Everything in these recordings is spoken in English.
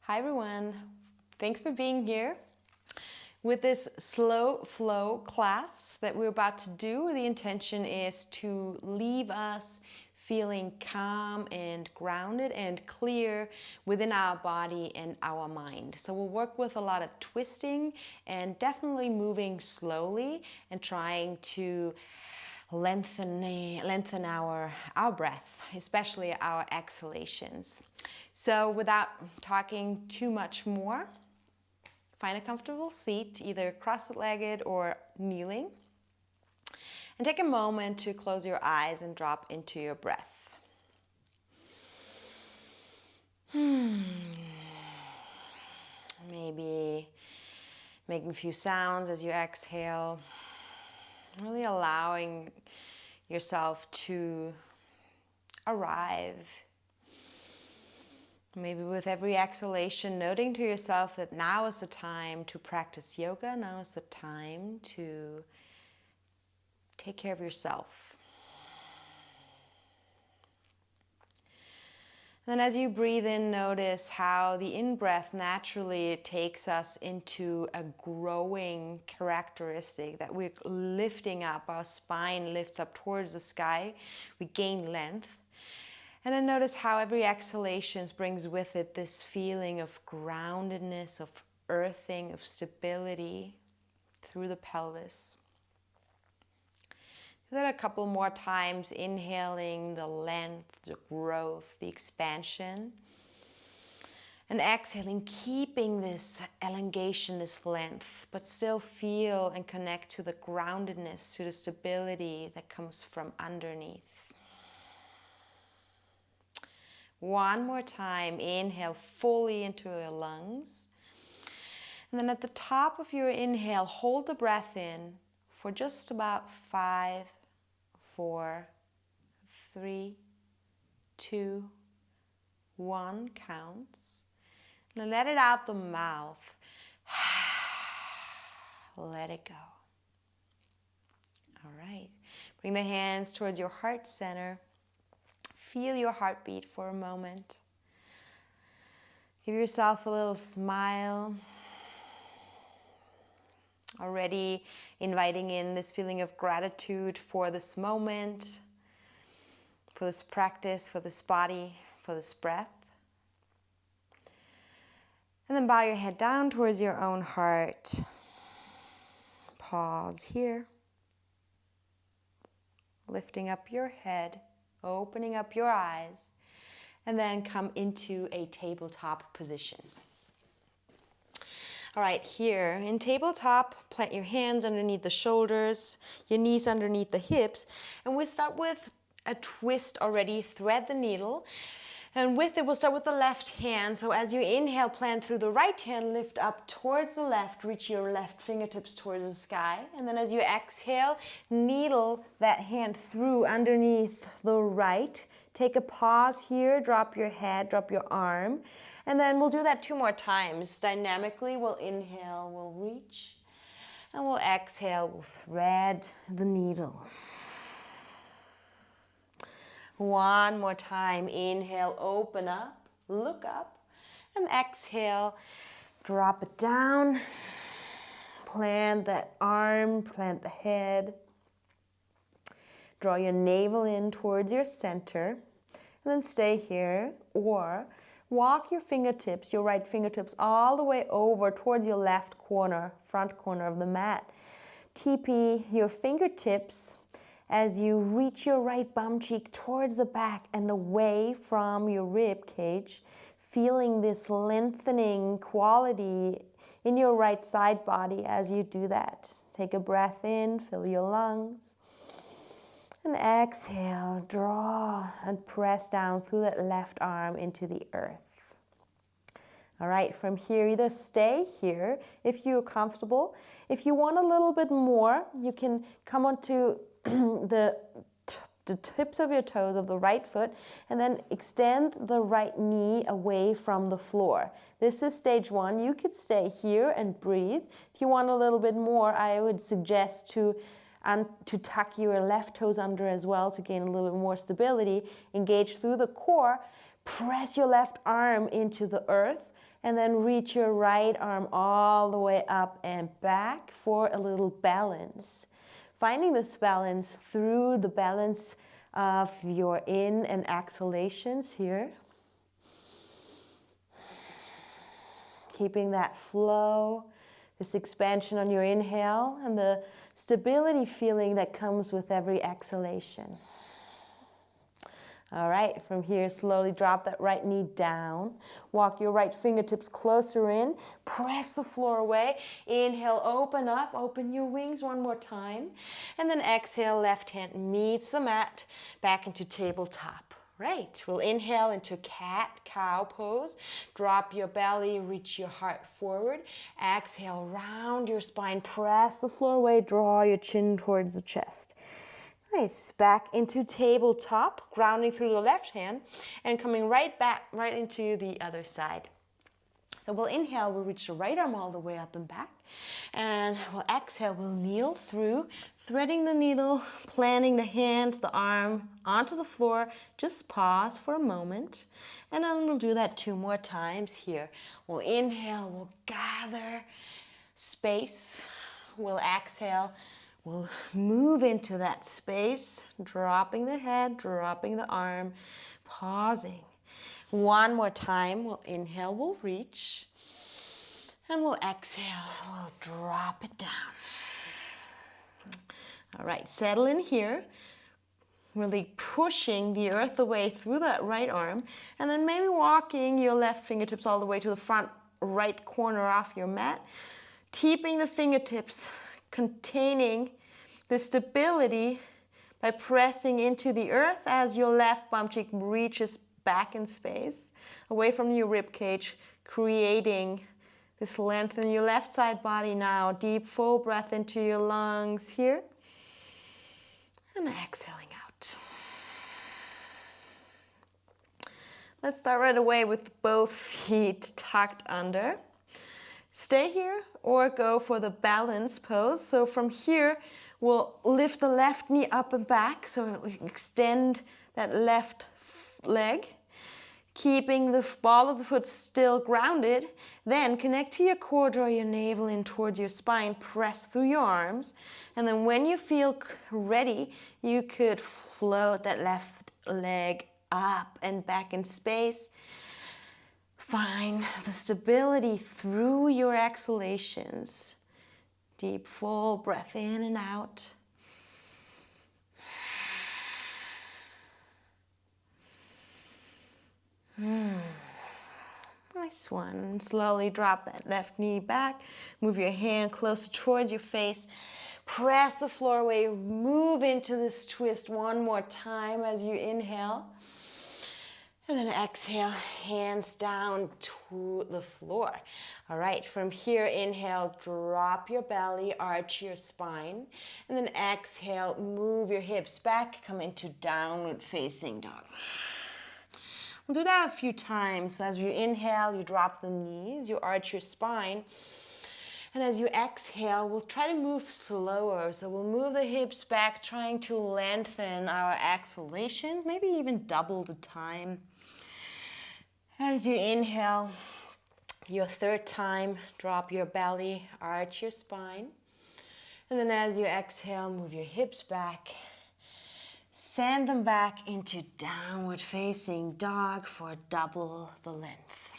Hi everyone, thanks for being here. With this slow flow class that we're about to do, the intention is to leave us feeling calm and grounded and clear within our body and our mind. So we'll work with a lot of twisting and definitely moving slowly and trying to lengthen our breath, especially our exhalations. So without talking too much more, find a comfortable seat, either cross-legged or kneeling, and take a moment to close your eyes and drop into your breath. Maybe making a few sounds as you exhale, really allowing yourself to arrive. Maybe with every exhalation, noting to yourself that now is the time to practice yoga, now is the time to take care of yourself. Then as you breathe in, notice how the in-breath naturally takes us into a growing characteristic, that we're lifting up, our spine lifts up towards the sky, we gain length. And then notice how every exhalation brings with it this feeling of groundedness, of earthing, of stability through the pelvis. Do that a couple more times, inhaling the length, the growth, the expansion. And exhaling, keeping this elongation, this length, but still feel and connect to the groundedness, to the stability that comes from underneath. One more time, inhale fully into your lungs. And then at the top of your inhale, hold the breath in for just about 5, 4, 3, 2, 1 counts. And then let it out the mouth. Let it go. All right. Bring the hands towards your heart center. Feel your heartbeat for a moment. Give yourself a little smile. Already inviting in this feeling of gratitude for this moment, for this practice, for this body, for this breath. And then bow your head down towards your own heart. Pause here. Lifting up your head. Opening up your eyes, and then come into a tabletop position. All right, here in tabletop, plant your hands underneath the shoulders, your knees underneath the hips, and we start with a twist already. Thread the needle, and with it, we'll start with the left hand. So as you inhale, plant through the right hand, lift up towards the left, reach your left fingertips towards the sky. And then as you exhale, needle that hand through underneath the right. Take a pause here, drop your head, drop your arm. And then we'll do that 2 more times. Dynamically, we'll inhale, we'll reach. And we'll exhale, we'll thread the needle. One more time, inhale, open up, look up, and exhale, drop it down, plant that arm, plant the head, draw your navel in towards your center, and then stay here, or walk your fingertips, your right fingertips, all the way over towards your left corner, front corner of the mat. TP your fingertips as you reach your right bum cheek towards the back and away from your rib cage, feeling this lengthening quality in your right side body as you do that. Take a breath in, fill your lungs, and exhale, draw and press down through that left arm into the earth. All right, from here, either stay here if you're comfortable. If you want a little bit more, you can come onto the tips of your toes of the right foot and then extend the right knee away from the floor. This is stage 1. You could stay here and breathe. If you want a little bit more, I would suggest to tuck your left toes under as well to gain a little bit more stability. Engage through the core. Press your left arm into the earth And then reach your right arm all the way up and back for a little balance. Finding this balance through the balance of your in and exhalations here. Keeping that flow, this expansion on your inhale, and the stability feeling that comes with every exhalation. All right, from here, slowly drop that right knee down. Walk your right fingertips closer in. Press the floor away. Inhale, open up. Open your wings one more time. And then exhale, left hand meets the mat, back into tabletop. Right, we'll inhale into cat-cow pose. Drop your belly, reach your heart forward. Exhale, round your spine, press the floor away, draw your chin towards the chest. Nice, back into tabletop, grounding through the left hand and coming right back, right into the other side. So we'll inhale, we'll reach the right arm all the way up and back. And we'll exhale, we'll kneel through, threading the needle, planting the hand, the arm onto the floor. Just pause for a moment. And then we'll do that 2 more times here. We'll inhale, we'll gather space. We'll exhale. We'll move into that space, dropping the head, dropping the arm, pausing. 1 more time, we'll inhale, we'll reach, and we'll exhale, we'll drop it down. All right, settle in here, really pushing the earth away through that right arm, and then maybe walking your left fingertips all the way to the front right corner off your mat, keeping the fingertips containing the stability by pressing into the earth as your left bum cheek reaches back in space, away from your rib cage, creating this length in your left side body now. Deep full breath into your lungs here. And exhaling out. Let's start right away with both feet tucked under. Stay here or go for the balance pose. So from here, we'll lift the left knee up and back. So we extend that left leg, keeping the ball of the foot still grounded. Then connect to your core, draw your navel in towards your spine, press through your arms. And then when you feel ready, you could float that left leg up and back in space. Find the stability through your exhalations. Deep, full breath in and out. Nice one. Slowly drop that left knee back. Move your hand closer towards your face. Press the floor away. Move into this twist 1 more time as you inhale. And then exhale, hands down to the floor. All right, from here, inhale, drop your belly, arch your spine. And then exhale, move your hips back, come into downward facing dog. We'll do that a few times. So as you inhale, you drop the knees, you arch your spine. And as you exhale, we'll try to move slower. So we'll move the hips back, trying to lengthen our exhalations, maybe even double the time. As you inhale, your 3rd time, drop your belly, arch your spine. And then as you exhale, move your hips back. Send them back into downward facing dog for double the length.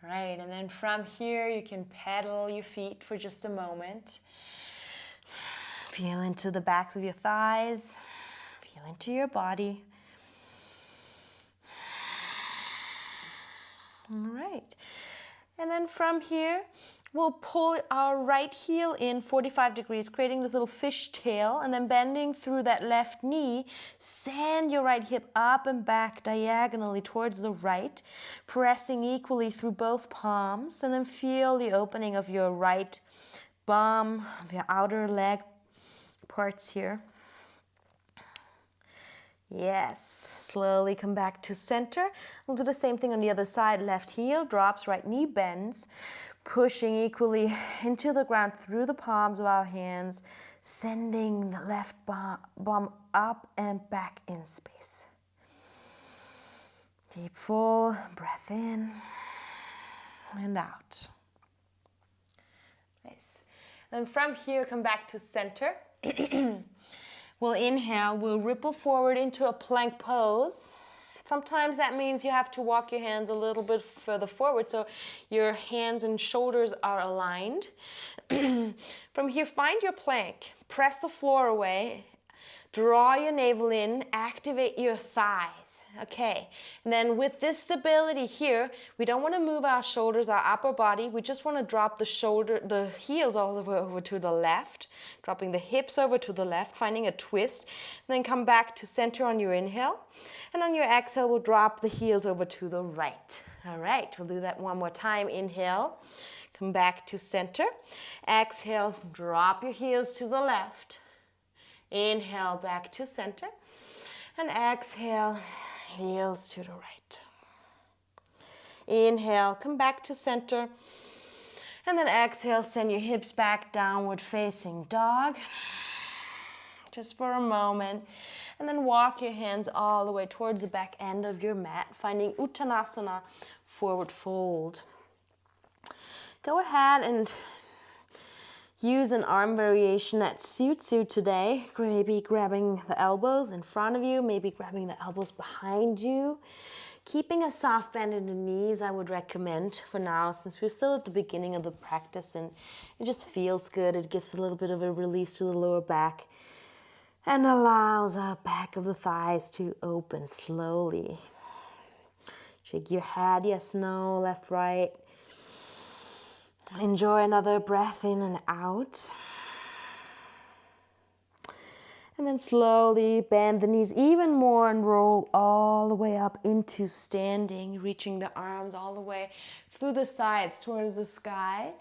All right, and then from here, you can pedal your feet for just a moment. Feel into the backs of your thighs. Feel into your body. All right, and then from here, we'll pull our right heel in 45 degrees, creating this little fish tail, and then bending through that left knee, send your right hip up and back diagonally towards the right, pressing equally through both palms, and then feel the opening of your right bum, of your outer leg parts here. Yes, slowly come back to center. We'll do the same thing on the other side. Left heel drops, right knee bends, pushing equally into the ground through the palms of our hands, sending the left bum up and back in space. Keep full breath in and out. Nice. Then from here, come back to center. We'll inhale, we'll ripple forward into a plank pose. Sometimes that means you have to walk your hands a little bit further forward so your hands and shoulders are aligned. From here, find your plank. Press the floor away. Draw your navel in, activate your thighs. Okay, and then with this stability here, we don't want to move our shoulders, our upper body. We just want to drop the heels all the way over to the left, dropping the hips over to the left, finding a twist, and then come back to center on your inhale. And on your exhale, we'll drop the heels over to the right. All right, we'll do that one more time. Inhale, come back to center. Exhale, drop your heels to the left. Inhale, back to center, and exhale, heels to the right. Inhale, come back to center, and then exhale, send your hips back, downward facing dog, just for a moment, and then walk your hands all the way towards the back end of your mat, finding Uttanasana, forward fold. Go ahead and use an arm variation that suits you today. Maybe grabbing the elbows in front of you, maybe grabbing the elbows behind you. Keeping a soft bend in the knees, I would recommend for now, since we're still at the beginning of the practice and it just feels good. It gives a little bit of a release to the lower back and allows the back of the thighs to open slowly. Shake your head, yes, no, left, right. Enjoy another breath in and out. And then slowly bend the knees even more and roll all the way up into standing, reaching the arms all the way through the sides towards the sky.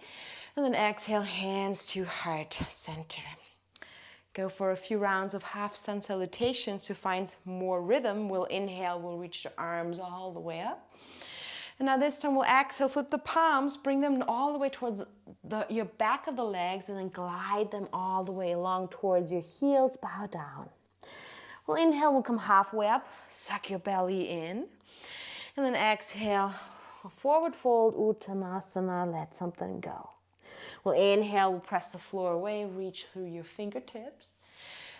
And then exhale, hands to heart center. Go for a few rounds of half sun salutations to find more rhythm. We'll inhale, we'll reach the arms all the way up. And now this time we'll exhale, flip the palms, bring them all the way towards your back of the legs, and then glide them all the way along towards your heels, bow down. We'll inhale, we'll come halfway up, suck your belly in. And then exhale, forward fold, Uttanasana, let something go. We'll inhale, we'll press the floor away, reach through your fingertips.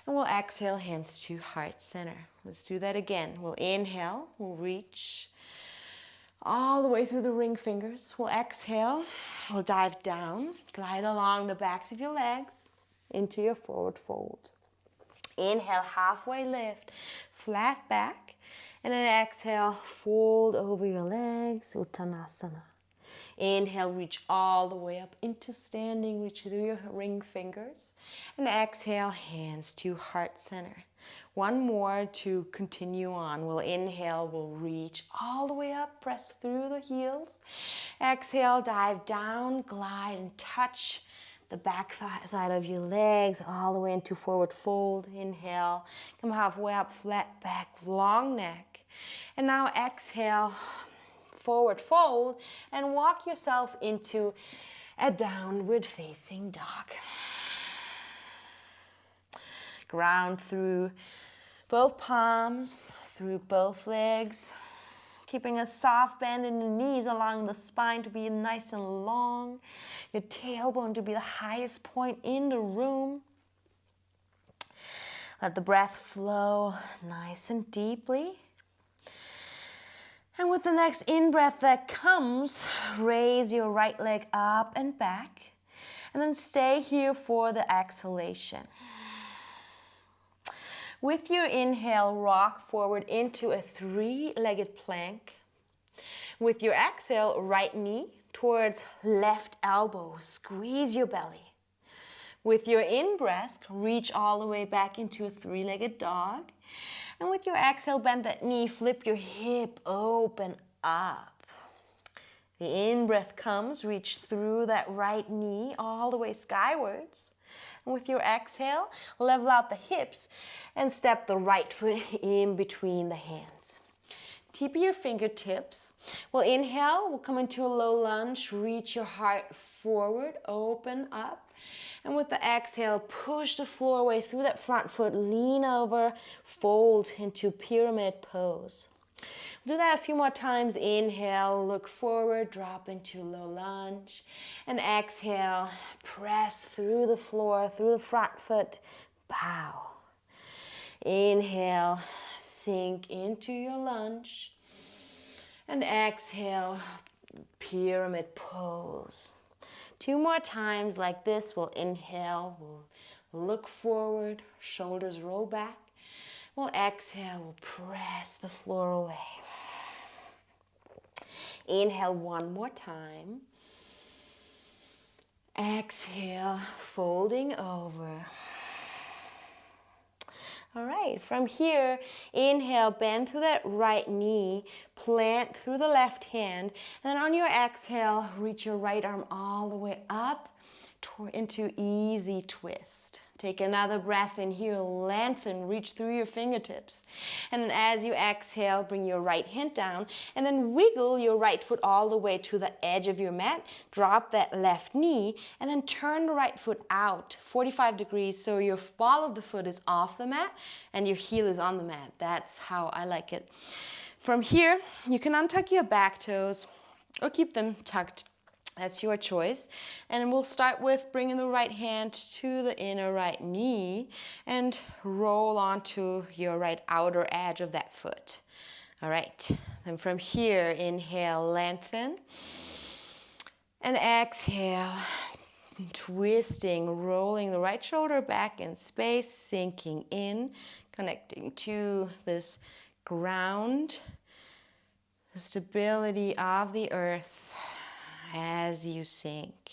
And we'll exhale, hands to heart center. Let's do that again. We'll inhale, we'll reach all the way through the ring fingers. We'll exhale, we'll dive down, glide along the backs of your legs into your forward fold. Inhale, halfway lift, flat back, and then exhale, fold over your legs, Uttanasana. Inhale, reach all the way up into standing, reach through your ring fingers, and exhale, hands to heart center. One more to continue on. We'll inhale, we'll reach all the way up, press through the heels. Exhale, dive down, glide and touch the back side of your legs all the way into forward fold. Inhale, come halfway up, flat back, long neck. And now exhale, forward fold, and walk yourself into a downward facing dog. Ground through both palms, through both legs, keeping a soft bend in the knees, allowing the spine to be nice and long, your tailbone to be the highest point in the room. Let the breath flow nice and deeply. And with the next in-breath that comes, raise your right leg up and back, and then stay here for the exhalation. With your inhale, rock forward into a three-legged plank. With your exhale, right knee towards left elbow. Squeeze your belly. With your in-breath, reach all the way back into a three-legged dog. And with your exhale, bend that knee, flip your hip open up. The in-breath comes, reach through that right knee all the way skywards. And with your exhale, level out the hips and step the right foot in between the hands. Tip your fingertips. We'll inhale, we'll come into a low lunge, reach your heart forward, open up. And with the exhale, push the floor away through that front foot, lean over, fold into pyramid pose. Do that a few more times. Inhale, look forward, drop into low lunge. And exhale, press through the floor, through the front foot, bow. Inhale, sink into your lunge. And exhale, pyramid pose. 2 more times like this. We'll inhale, we'll look forward, shoulders roll back. We'll exhale, we'll press the floor away. Inhale 1 more time. Exhale, folding over. All right, from here, inhale, bend through that right knee, plant through the left hand, and then on your exhale, reach your right arm all the way up into easy twist. Take another breath in here, lengthen, reach through your fingertips. And then as you exhale, bring your right hand down and then wiggle your right foot all the way to the edge of your mat. Drop that left knee and then turn the right foot out 45 degrees so your ball of the foot is off the mat and your heel is on the mat. That's how I like it. From here, you can untuck your back toes or keep them tucked. That's your choice. And we'll start with bringing the right hand to the inner right knee and roll onto your right outer edge of that foot. All right. Then from here, inhale, lengthen. And exhale, twisting, rolling the right shoulder back in space, sinking in, connecting to this ground, the stability of the earth as you sink.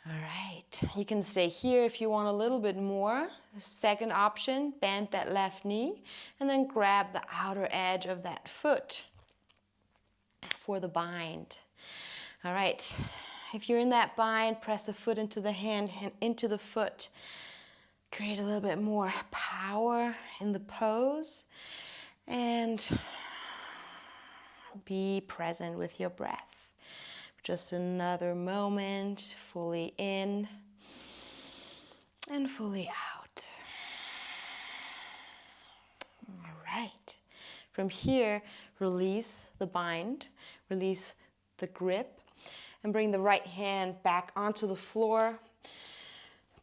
All right, you can stay here if you want a little bit more. The second option, bend that left knee and then grab the outer edge of that foot for the bind. All right, if you're in that bind, press the foot into the hand and into the foot. Create a little bit more power in the pose and be present with your breath. Just another moment, fully in and fully out. All right. From here, release the bind, release the grip, and bring the right hand back onto the floor.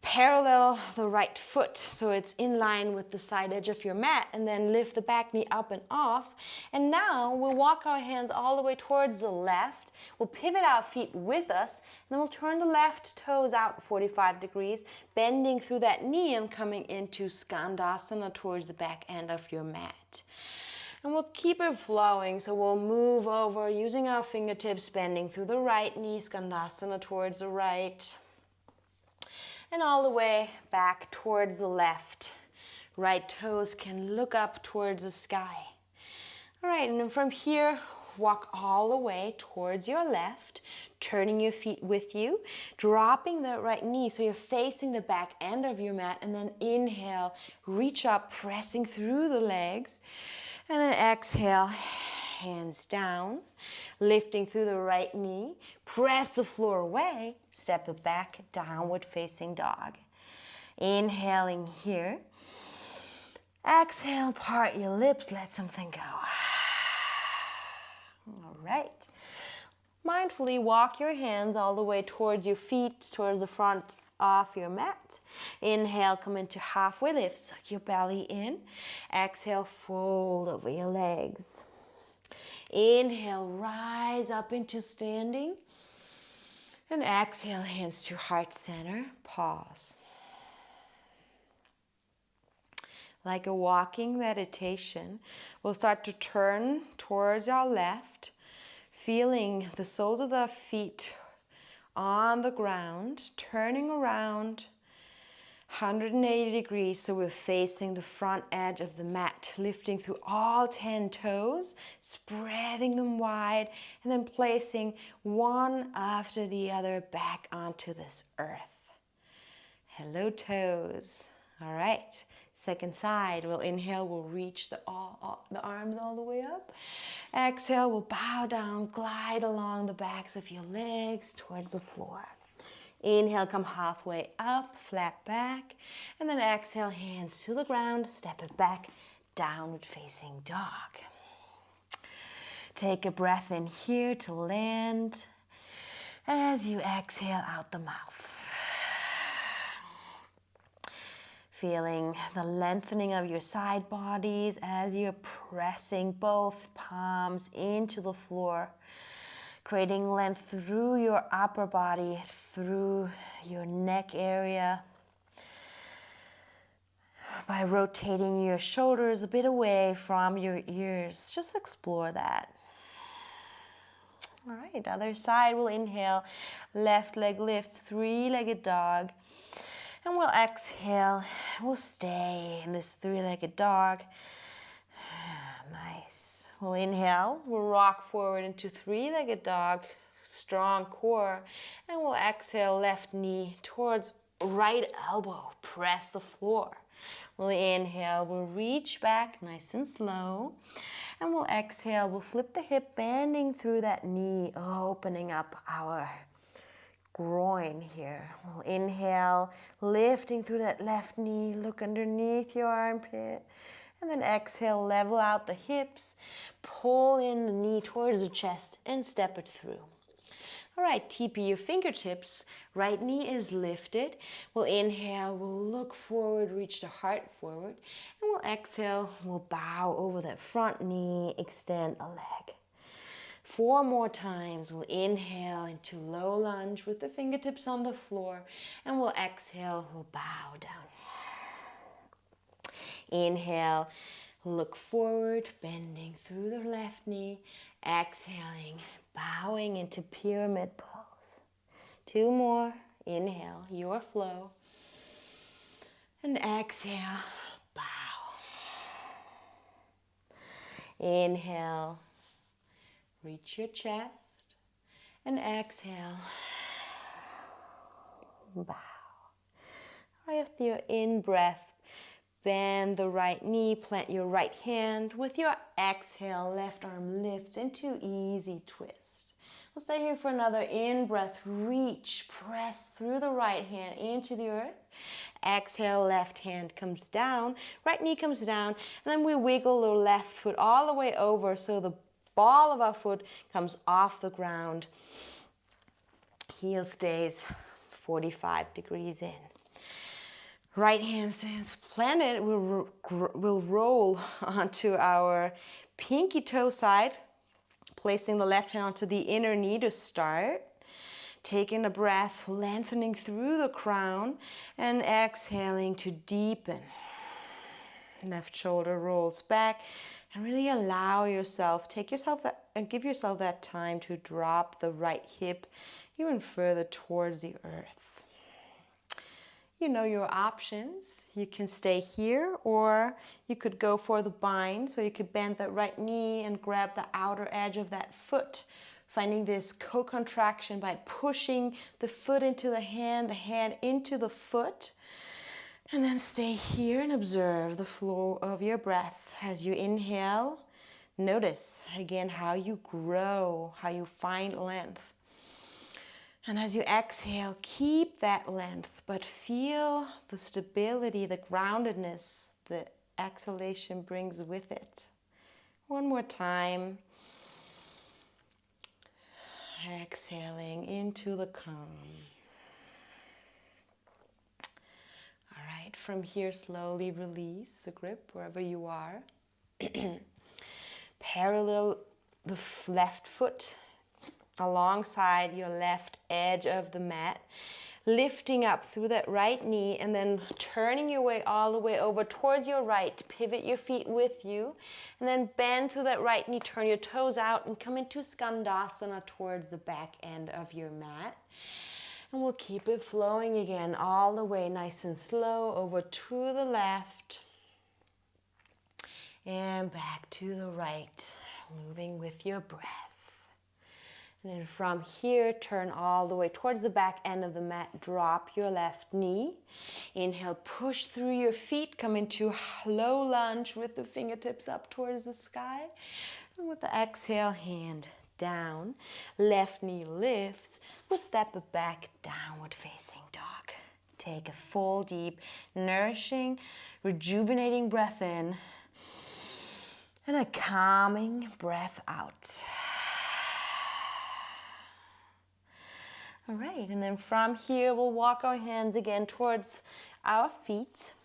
Parallel the right foot so it's in line with the side edge of your mat, and then lift the back knee up and off. And now we'll walk our hands all the way towards the left. We'll pivot our feet with us, and then we'll turn the left toes out 45 degrees, bending through that knee and coming into Skandasana towards the back end of your mat. And we'll keep it flowing, so we'll move over using our fingertips, bending through the right knee, Skandasana towards the right. And all the way back towards the left. Right toes can look up towards the sky. All right, and then from here, walk all the way towards your left, turning your feet with you, dropping the right knee so you're facing the back end of your mat, and then inhale, reach up, pressing through the legs, and then exhale, hands down, lifting through the right knee, press the floor away, step it back, downward facing dog. Inhaling here. Exhale, part your lips, let something go. All right. Mindfully walk your hands all the way towards your feet, towards the front of your mat. Inhale, come into halfway lift, suck your belly in. Exhale, fold over your legs. Inhale, rise up into standing. And exhale, hands to heart center, pause. Like a walking meditation, we'll start to turn towards our left, feeling the soles of the feet on the ground, turning around 180 degrees, so we're facing the front edge of the mat, lifting through all 10 toes, spreading them wide, and then placing one after the other back onto this earth. Hello, toes. All right, second side. We'll inhale, we'll reach the arms all the way up. Exhale, we'll bow down, glide along the backs of your legs towards the floor. Inhale, come halfway up, flat back, and then exhale, hands to the ground, step it back, downward facing dog. Take a breath in here to land as you exhale out the mouth. Feeling the lengthening of your side bodies as you're pressing both palms into the floor, creating length through your upper body, through your neck area. By rotating your shoulders a bit away from your ears, just explore that. All right, other side, we'll inhale, left leg lifts, three-legged dog. And we'll exhale, we'll stay in this three-legged dog. Nice. We'll inhale, we'll rock forward into three-legged dog, strong core. And we'll exhale, left knee towards right elbow, press the floor. We'll inhale, we'll reach back nice and slow. And we'll exhale, we'll flip the hip, bending through that knee, opening up our groin here. We'll inhale, lifting through that left knee, look underneath your armpit. And then exhale, level out the hips, pull in the knee towards the chest and step it through. All right, TP your fingertips, right knee is lifted. We'll inhale, we'll look forward, reach the heart forward. And we'll exhale, we'll bow over that front knee, extend a leg. 4 more times, we'll inhale into low lunge with the fingertips on the floor. And we'll exhale, we'll bow down. Inhale, look forward, bending through the left knee. Exhaling, bowing into pyramid pose. 2 more. Inhale, your flow. And exhale, bow. Inhale, reach your chest. And exhale, bow. With your in-breath, bend the right knee, plant your right hand. With your exhale, left arm lifts into easy twist. We'll stay here for another in-breath. Reach, press through the right hand into the earth. Exhale, left hand comes down, right knee comes down, and then we wiggle the left foot all the way over so the ball of our foot comes off the ground. Heel stays 45 degrees in. Right hand stands planted. We'll roll onto our pinky toe side, placing the left hand onto the inner knee to start. Taking a breath, lengthening through the crown, and exhaling to deepen. Left shoulder rolls back, and really allow yourself, give yourself that time to drop the right hip even further towards the earth. You know your options. You can stay here, or you could go for the bind. So you could bend that right knee and grab the outer edge of that foot, finding this co-contraction by pushing the foot into the hand into the foot. And then stay here and observe the flow of your breath. As you inhale, notice again how you grow, how you find length. And as you exhale, keep that length, but feel the stability, the groundedness the exhalation brings with it. One more time. Exhaling into the calm. All right, from here, slowly release the grip wherever you are. Parallel the left foot alongside your left edge of the mat, lifting up through that right knee and then turning your way all the way over towards your right. Pivot your feet with you and then bend through that right knee, turn your toes out and come into Skandasana towards the back end of your mat. And we'll keep it flowing again all the way nice and slow over to the left and back to the right, moving with your breath. And then from here, turn all the way towards the back end of the mat. Drop your left knee. Inhale, push through your feet. Come into low lunge with the fingertips up towards the sky. And with the exhale, hand down. Left knee lifts. We'll step it back, downward facing dog. Take a full, deep, nourishing, rejuvenating breath in. And a calming breath out. All right, and then from here, we'll walk our hands again towards our feet.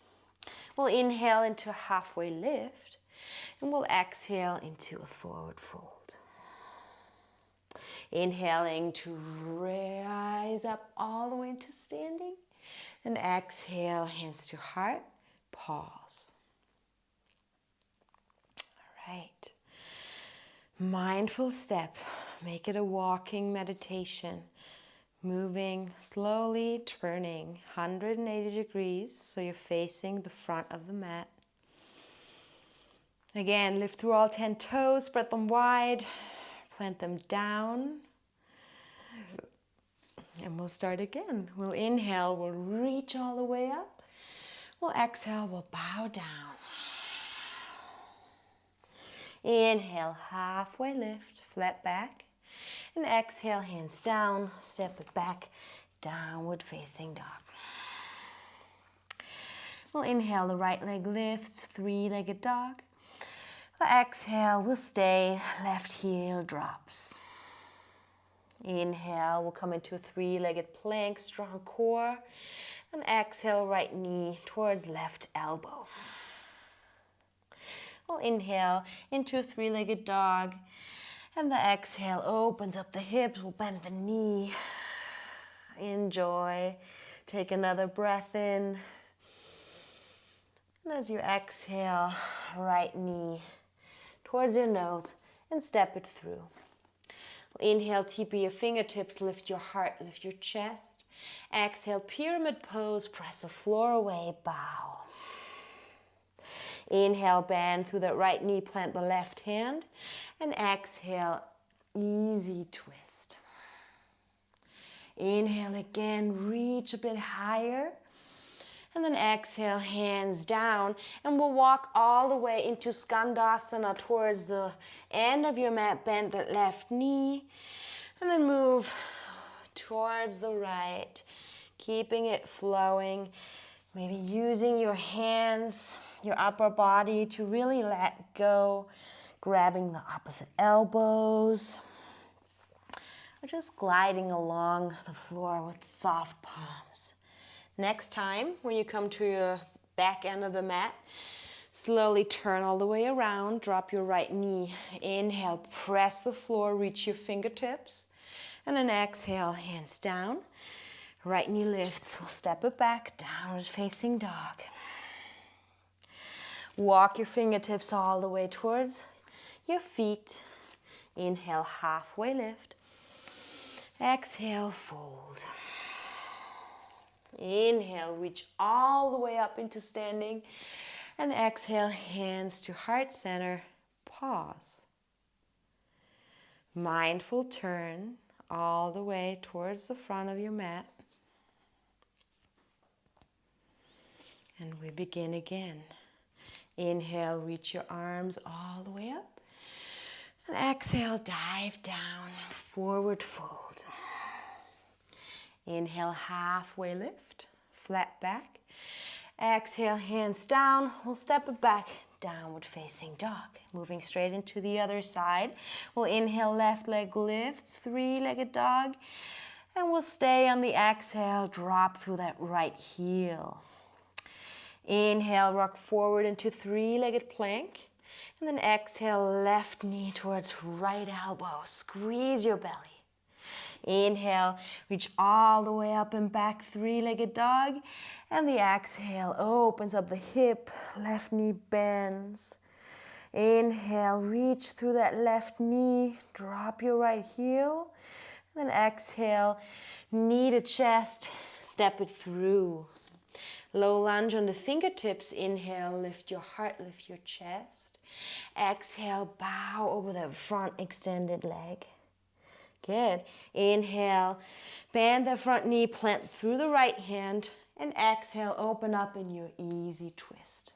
We'll inhale into a halfway lift, and we'll exhale into a forward fold. Inhaling to rise up all the way into standing, and exhale, hands to heart, pause. All right, mindful step, make it a walking meditation. Moving slowly, turning 180 degrees so you're facing the front of the mat. Again, lift through all 10 toes, spread them wide, plant them down. And we'll start again. We'll inhale, we'll reach all the way up. We'll exhale, we'll bow down. Inhale, halfway lift, flat back. And exhale, hands down, step it back, downward facing dog. We'll inhale, the right leg lifts, three-legged dog. The exhale, we'll stay, left heel drops. Inhale, we'll come into a three-legged plank, strong core. And exhale, right knee towards left elbow. We'll inhale into a three-legged dog. And the exhale opens up the hips, we'll bend the knee. Enjoy. Take another breath in. And as you exhale, right knee towards your nose and step it through. Inhale, TP your fingertips, lift your heart, lift your chest. Exhale, pyramid pose, press the floor away, bow. Inhale, bend through that right knee, plant the left hand. And exhale, easy twist. Inhale again, reach a bit higher. And then exhale, hands down. And we'll walk all the way into Skandasana towards the end of your mat, bend that left knee. And then move towards the right, keeping it flowing. Maybe using your hands, your upper body to really let go, grabbing the opposite elbows, or just gliding along the floor with soft palms. Next time, when you come to your back end of the mat, slowly turn all the way around, drop your right knee. Inhale, press the floor, reach your fingertips, and then exhale, hands down. Right knee lifts, we'll step it back, downward facing dog. Walk your fingertips all the way towards your feet. Inhale, halfway lift. Exhale, fold. Inhale, reach all the way up into standing. And exhale, hands to heart center, pause. Mindful turn all the way towards the front of your mat. And we begin again. Inhale, reach your arms all the way up. And exhale, dive down, forward fold. Inhale, halfway lift, flat back. Exhale, hands down. We'll step it back, downward facing dog. Moving straight into the other side. We'll inhale, left leg lifts, three-legged dog. And we'll stay on the exhale, drop through that right heel. Inhale, rock forward into three-legged plank. And then exhale, left knee towards right elbow. Squeeze your belly. Inhale, reach all the way up and back, three-legged dog. And the exhale opens up the hip, left knee bends. Inhale, reach through that left knee, drop your right heel. And then exhale, knee to chest, step it through. Low lunge on the fingertips. Inhale, lift your heart, lift your chest. Exhale, bow over that front extended leg. Good. Inhale, bend the front knee, plant through the right hand. And exhale, open up in your easy twist.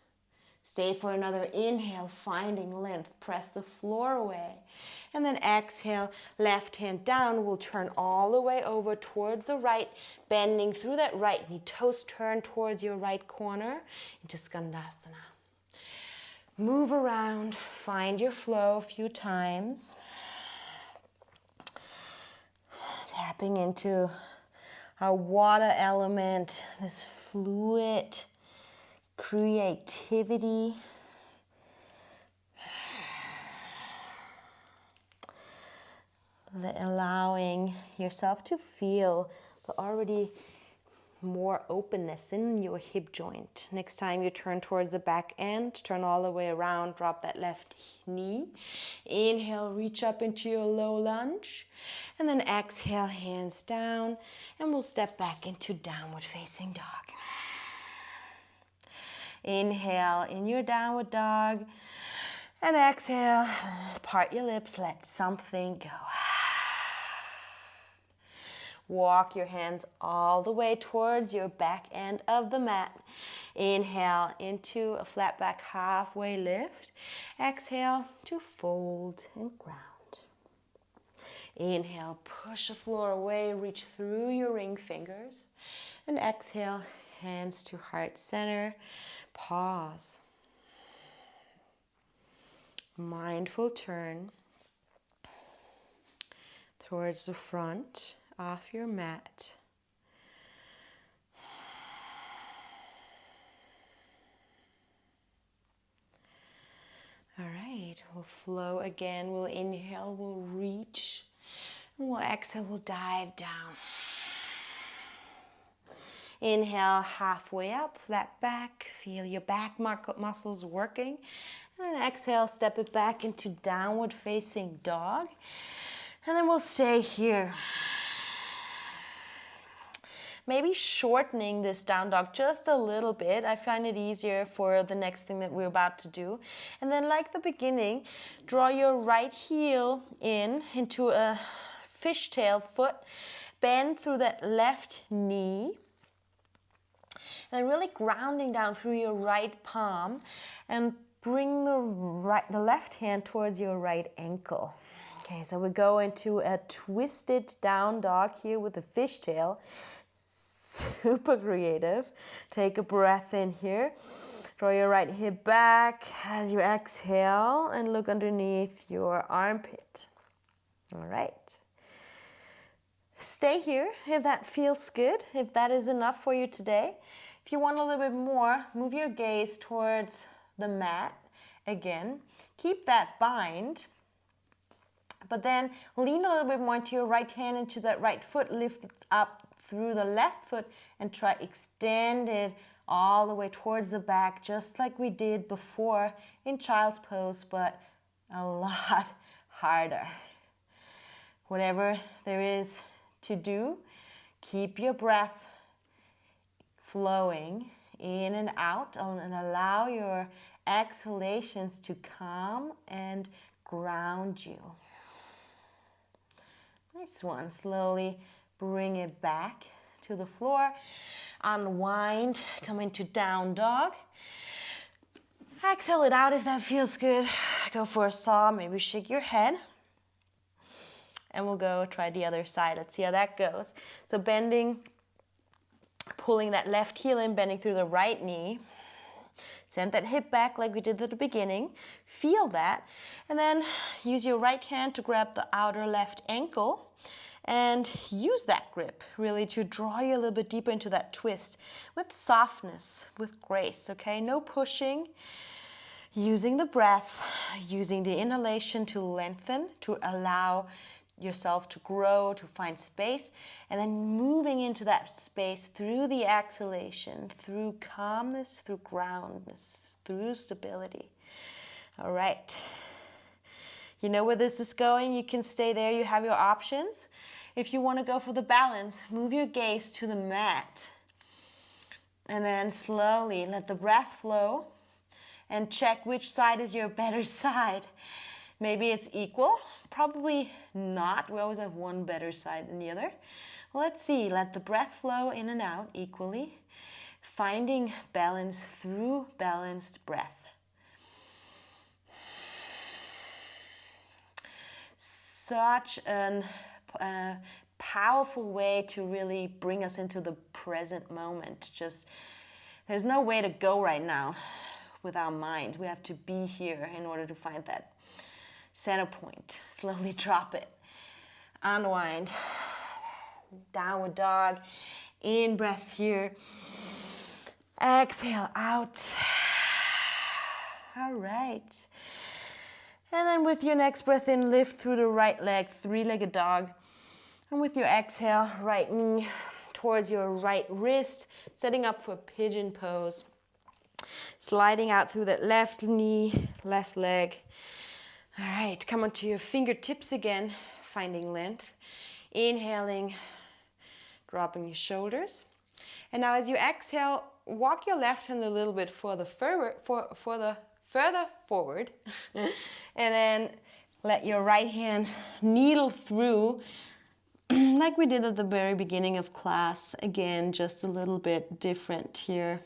Stay for another inhale, finding length. Press the floor away. And then exhale, left hand down. We'll turn all the way over towards the right, bending through that right knee. Toes turn towards your right corner into Skandasana. Move around, find your flow a few times. Tapping into our water element, this fluid creativity. Allowing yourself to feel the already more openness in your hip joint. Next time you turn towards the back end, turn all the way around, drop that left knee. Inhale, reach up into your low lunge. And then exhale, hands down. And we'll step back into downward facing dog. Inhale in your downward dog. And exhale, part your lips, let something go. Walk your hands all the way towards your back end of the mat. Inhale into a flat back halfway lift. Exhale to fold and ground. Inhale, push the floor away, reach through your ring fingers. And exhale, hands to heart center. Pause. Mindful turn towards the front of your mat. All right, we'll flow again. We'll inhale, we'll reach, and we'll exhale, we'll dive down. Inhale, halfway up, flat back. Feel your back muscles working. And then exhale, step it back into downward facing dog. And then we'll stay here. Maybe shortening this down dog just a little bit. I find it easier for the next thing that we're about to do. And then like the beginning, draw your right heel into a fishtail foot. Bend through that left knee. And then really grounding down through your right palm. And bring the left hand towards your right ankle. Okay, so we go into a twisted down dog here with a fishtail. Super creative. Take a breath in here. Draw your right hip back as you exhale and look underneath your armpit. All right. Stay here if that feels good, if that is enough for you today. If you want a little bit more, move your gaze towards the mat again. Keep that bind. But then lean a little bit more into your right hand, into that right foot, lift up through the left foot and try extend it all the way towards the back, just like we did before in child's pose, but a lot harder. Whatever there is to do, keep your breath flowing in and out and allow your exhalations to calm and ground you. Nice one. Slowly bring it back to the floor. Unwind. Come into down dog. Exhale it out if that feels good. Go for a saw. Maybe shake your head. And we'll go try the other side. Let's see how that goes. So bending, pulling that left heel in, bending through the right knee. Send that hip back like we did at the beginning. Feel that. And then use your right hand to grab the outer left ankle. And use that grip really to draw you a little bit deeper into that twist with softness, with grace, okay? No pushing. Using the breath, using the inhalation to lengthen, to allow yourself to grow, to find space, and then moving into that space through the exhalation, through calmness, through groundness, through stability. All right. You know where this is going. You can stay there. You have your options. If you want to go for the balance, move your gaze to the mat. And then slowly let the breath flow and check which side is your better side. Maybe it's equal. Probably not. We always have one better side than the other. Let's see. Let the breath flow in and out equally. Finding balance through balanced breath. Such a powerful way to really bring us into the present moment. Just, there's no way to go right now. with our mind. We have to be here in order to find that center point. Slowly drop it. Unwind. Downward dog. In breath here. Exhale out. All right. And then with your next breath in, lift through the right leg, three-legged dog. And with your exhale, right knee towards your right wrist, setting up for pigeon pose. Sliding out through that left knee, left leg. All right, come onto your fingertips again, finding length. Inhaling, dropping your shoulders. And now as you exhale, walk your left hand a little bit further forward. And then let your right hand needle through like we did at the very beginning of class. Again, just a little bit different here.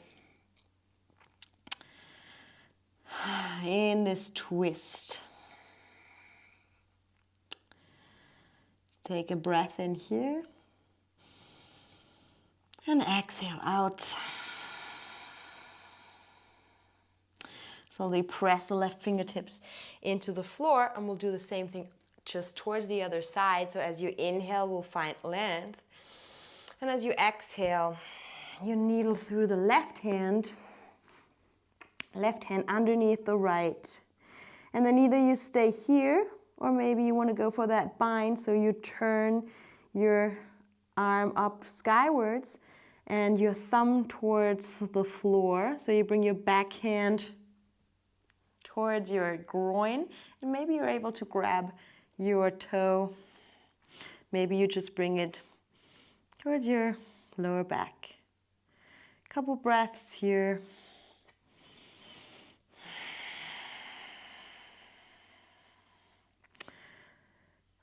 In this twist. Take a breath in here. And exhale out. Slowly press the left fingertips into the floor, and we'll do the same thing just towards the other side. So as you inhale, we'll find length. And as you exhale, you needle through the left hand underneath the right. And then either you stay here, or maybe you want to go for that bind. So you turn your arm up skywards and your thumb towards the floor. So you bring your back hand towards your groin, and maybe you're able to grab your toe. Maybe you just bring it towards your lower back. Couple breaths here.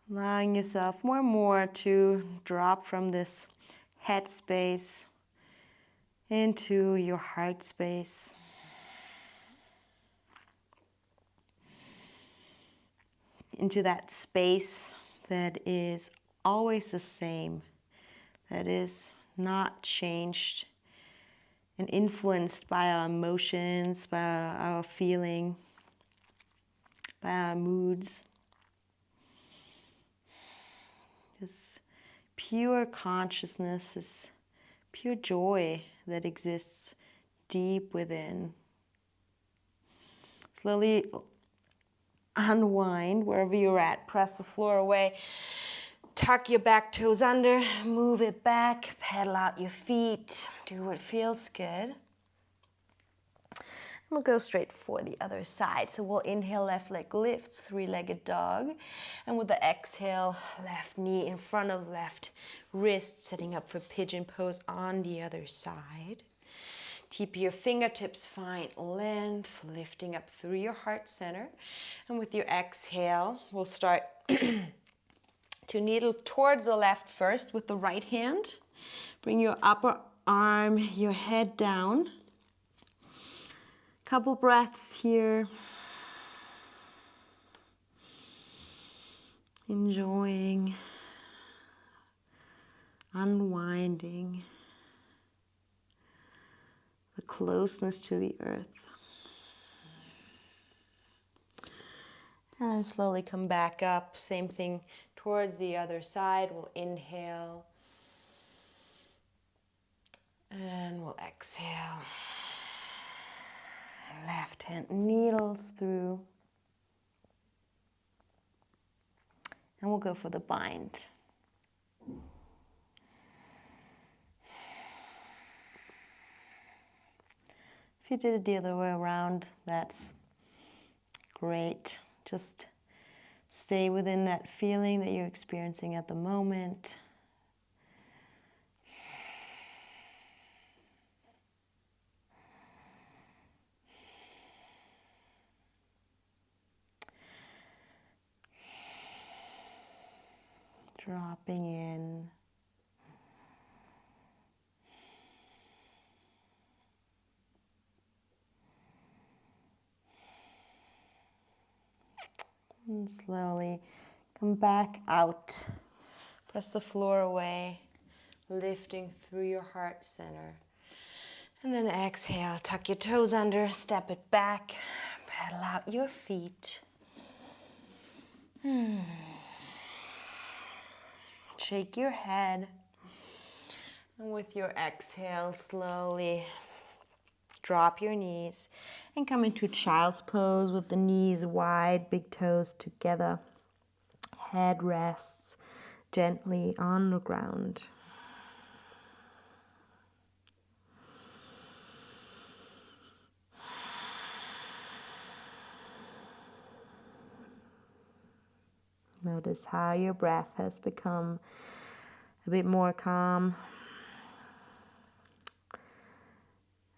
Allowing yourself more and more to drop from this head space into your heart space. Into that space that is always the same, that is not changed and influenced by our emotions, by our feeling, by our moods. This pure consciousness, this pure joy that exists deep within. Slowly unwind wherever you're at. Press the floor away. Tuck your back toes under. Move it back. Pedal out your feet. Do what feels good. We'll go straight for the other side. So we'll inhale, left leg lifts, three-legged dog. And with the exhale, left knee in front of left wrist, setting up for pigeon pose on the other side. Keep your fingertips, find length, lifting up through your heart center. And with your exhale, we'll start to needle towards the left first with the right hand. Bring your upper arm, your head down. Couple breaths here. Enjoying, unwinding the closeness to the earth. And slowly come back up. Same thing towards the other side. We'll inhale. And we'll exhale. Left hand needles through. And we'll go for the bind. If you did it the other way around, that's great. Just stay within that feeling that you're experiencing at the moment. Dropping in. And slowly come back out. Press the floor away, lifting through your heart center. And then exhale, tuck your toes under, step it back, pedal out your feet. Shake your head. And with your exhale, slowly drop your knees and come into child's pose with the knees wide, big toes together. Head rests gently on the ground. Notice how your breath has become a bit more calm,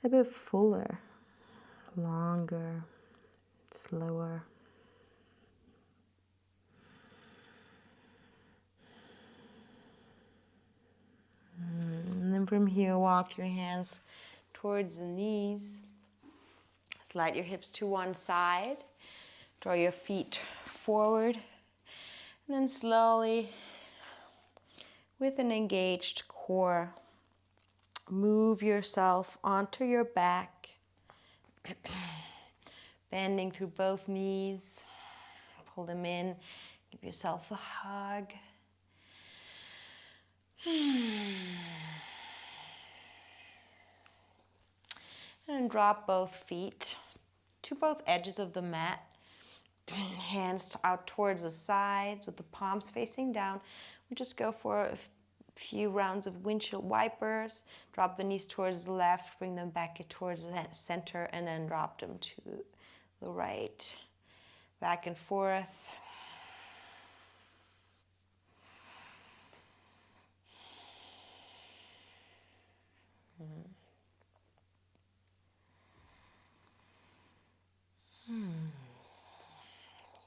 a bit fuller, longer, slower. And then from here, walk your hands towards the knees. Slide your hips to one side. Draw your feet forward. And then slowly, with an engaged core, move yourself onto your back. Bending through both knees. Pull them in. Give yourself a hug. And drop both feet to both edges of the mat. Hands out towards the sides with the palms facing down. We just go for a few rounds of windshield wipers. Drop the knees towards the left, bring them back towards the center, and then drop them to the right. Back and forth.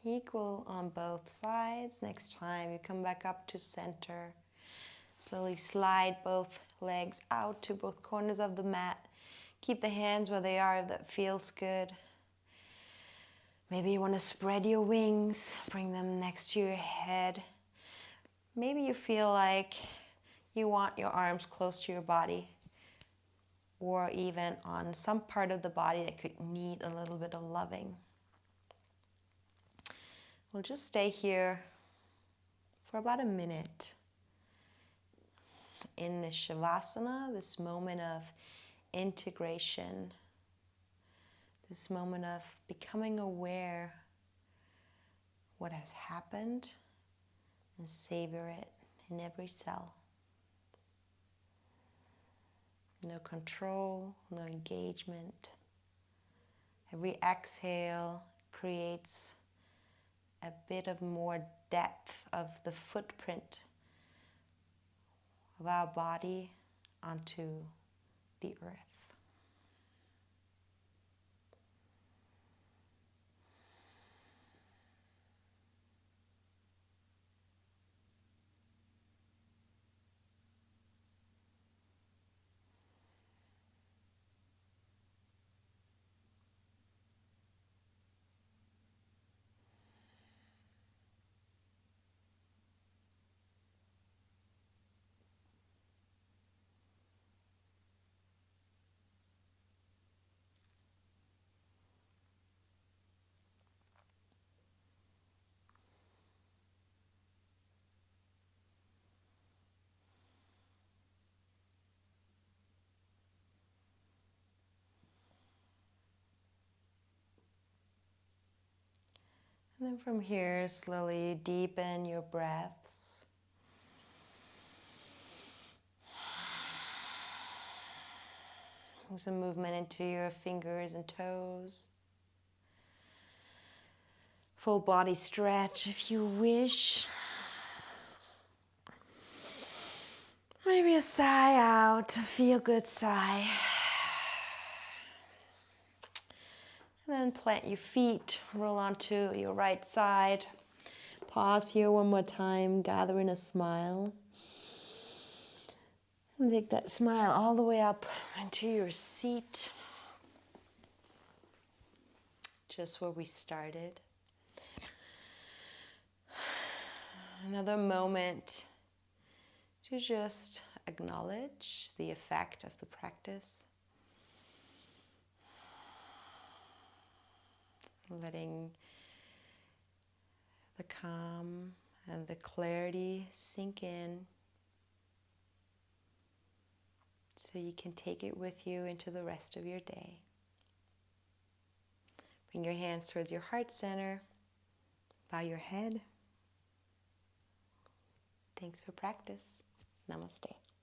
Equal on both sides. Next time you come back up to center. Slowly slide both legs out to both corners of the mat. Keep the hands where they are if that feels good. Maybe you want to spread your wings, bring them next to your head. Maybe you feel like you want your arms close to your body, or even on some part of the body that could need a little bit of loving. We'll just stay here for about a minute in the shavasana, this moment of integration, this moment of becoming aware what has happened and savor it in every cell. No control, no engagement. Every exhale creates a bit of more depth of the footprint of our body onto the earth. And then from here, slowly deepen your breaths. Some movement into your fingers and toes. Full body stretch if you wish. Maybe a sigh out, a feel-good sigh. And then plant your feet, roll onto your right side. Pause here one more time, gather in a smile. And take that smile all the way up into your seat. Just where we started. Another moment to just acknowledge the effect of the practice. letting the calm and the clarity sink in so you can take it with you into the rest of your day. Bring your hands towards your heart center. Bow your head. Thanks for practice. Namaste.